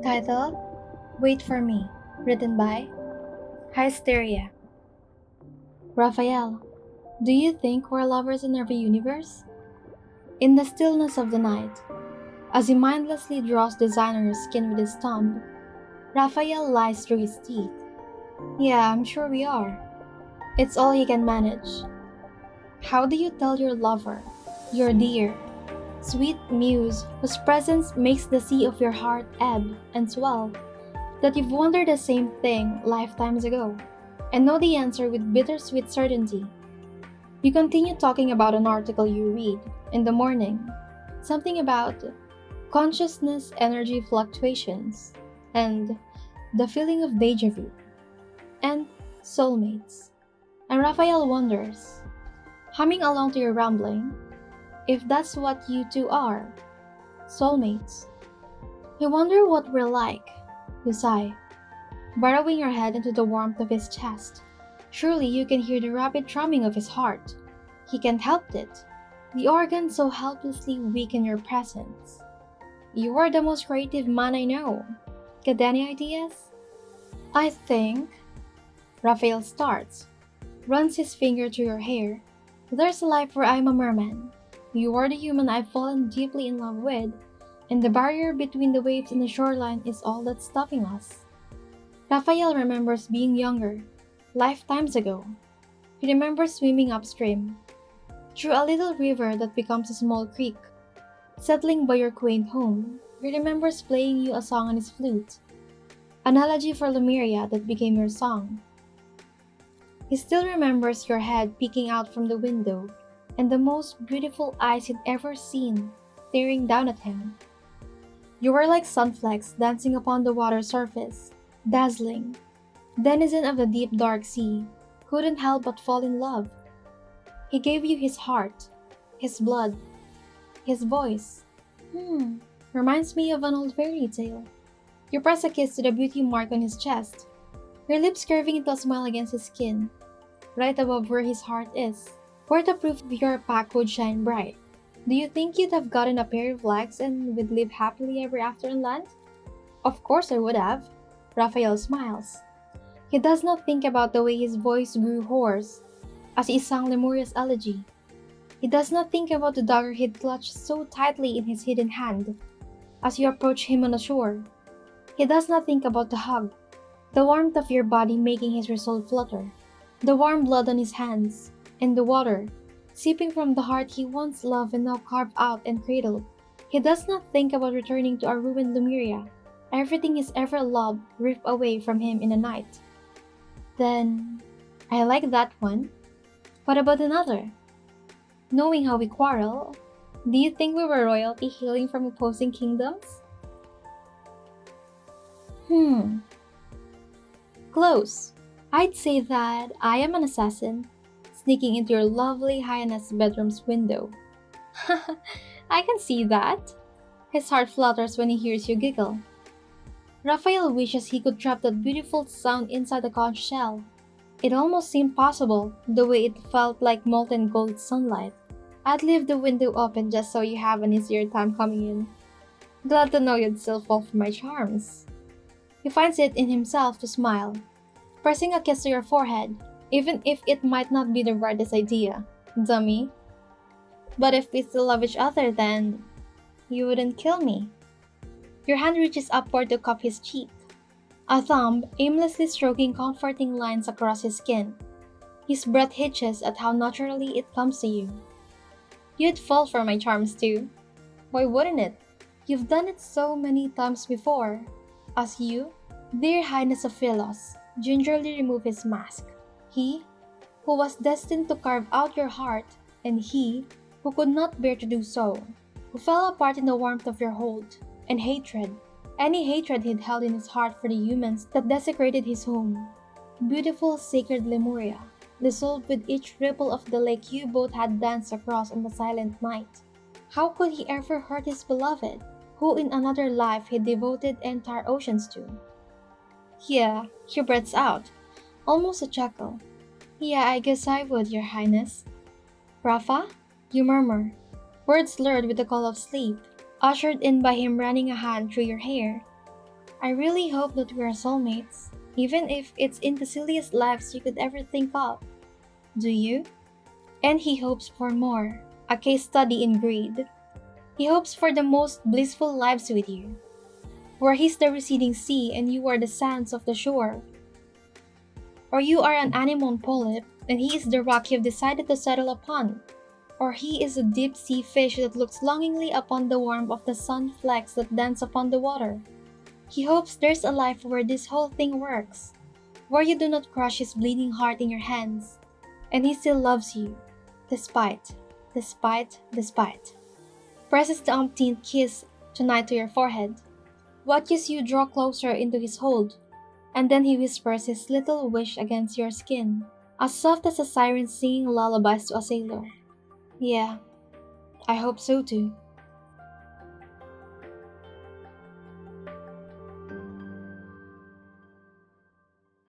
Title: Wait for Me, written by Hysteria. Raphael, do you think we're lovers in every universe? In the stillness of the night, as he mindlessly draws designer's skin with his thumb, Raphael lies through his teeth. Yeah, I'm sure we are. It's all he can manage. How do you tell your lover, your dear, sweet muse whose presence makes the sea of your heart ebb and swell, that you've wondered the same thing lifetimes ago, and know the answer with bittersweet certainty? You continue talking about an article you read in the morning, something about consciousness energy fluctuations, and the feeling of deja vu, and soulmates. And Raphael wonders, humming along to your rambling, if that's what you two are, soulmates. You wonder what we're like, you sigh, burrowing your head into the warmth of his chest. Surely you can hear the rapid thrumming of his heart. He can't help it. The organ so helplessly weak in your presence. You are the most creative man I know. Got any ideas? I think. Raphael starts, runs his finger through your hair. There's a life where I'm a merman. You are the human I've fallen deeply in love with, and the barrier between the waves and the shoreline is all that's stopping us. Raphael remembers being younger, lifetimes ago. He remembers swimming upstream, through a little river that becomes a small creek. Settling by your quaint home, he remembers playing you a song on his flute, an elegy for Lemuria that became your song. He still remembers your head peeking out from the window, and the most beautiful eyes he'd ever seen, staring down at him. You were like sunflakes dancing upon the water surface, dazzling. Denizen of the deep dark sea, couldn't help but fall in love. He gave you his heart, his blood, his voice. Reminds me of an old fairy tale. You press a kiss to the beauty mark on his chest, your lips curving into a smile against his skin, right above where his heart is, where the proof of your pack would shine bright. Do you think you'd have gotten a pair of legs and would live happily ever after on land? Of course I would have. Raphael smiles. He does not think about the way his voice grew hoarse as he sang Lemuria's elegy. He does not think about the dagger he'd clutched so tightly in his hidden hand as you approach him on the shore. He does not think about the hug, the warmth of your body making his resolve flutter, the warm blood on his hands, and the water seeping from the heart he once loved and now carved out and cradled. He does not think about returning to a ruined Lemuria, everything he's ever loved ripped away from him in a night. Then, I like that one. What about another? Knowing how we quarrel, do you think we were royalty hailing from opposing kingdoms? Close. I'd say that I am an assassin, sneaking into your lovely highness' bedroom's window. I can see that. His heart flutters when he hears you giggle. Raphael wishes he could trap that beautiful sound inside the conch shell. It almost seemed possible, the way it felt like molten gold sunlight. I'd leave the window open just so you have an easier time coming in. Glad to know you'd still fall for my charms. He finds it in himself to smile, pressing a kiss to your forehead, even if it might not be the brightest idea, dummy. But if we still love each other, then you wouldn't kill me. Your hand reaches upward to cup his cheek, a thumb aimlessly stroking comforting lines across his skin. His breath hitches at how naturally it comes to you. You'd fall for my charms too. Why wouldn't it? You've done it so many times before. As you, dear Highness of Philos, gingerly remove his mask. He, who was destined to carve out your heart, and he, who could not bear to do so, who fell apart in the warmth of your hold, and hatred, any hatred he'd held in his heart for the humans that desecrated his home. Beautiful sacred Lemuria, dissolved with each ripple of the lake you both had danced across on the silent night. How could he ever hurt his beloved, who in another life he devoted entire oceans to? Yeah, he breathes out, almost a chuckle. Yeah, I guess I would, Your Highness. Rafa? You murmur, words slurred with the call of sleep, ushered in by him running a hand through your hair. I really hope that we're soulmates, even if it's in the silliest lives you could ever think of. Do you? And he hopes for more, a case study in greed. He hopes for the most blissful lives with you, where he's the receding sea and you are the sands of the shore. Or you are an anemone polyp and he is the rock you've decided to settle upon. Or he is a deep sea fish that looks longingly upon the warmth of the sun flecks that dance upon the water. He hopes there's a life where this whole thing works, where you do not crush his bleeding heart in your hands, and he still loves you, despite. Presses the umpteenth kiss tonight to your forehead, watches you draw closer into his hold, and then he whispers his little wish against your skin, as soft as a siren singing lullabies to a sailor. Yeah, I hope so too.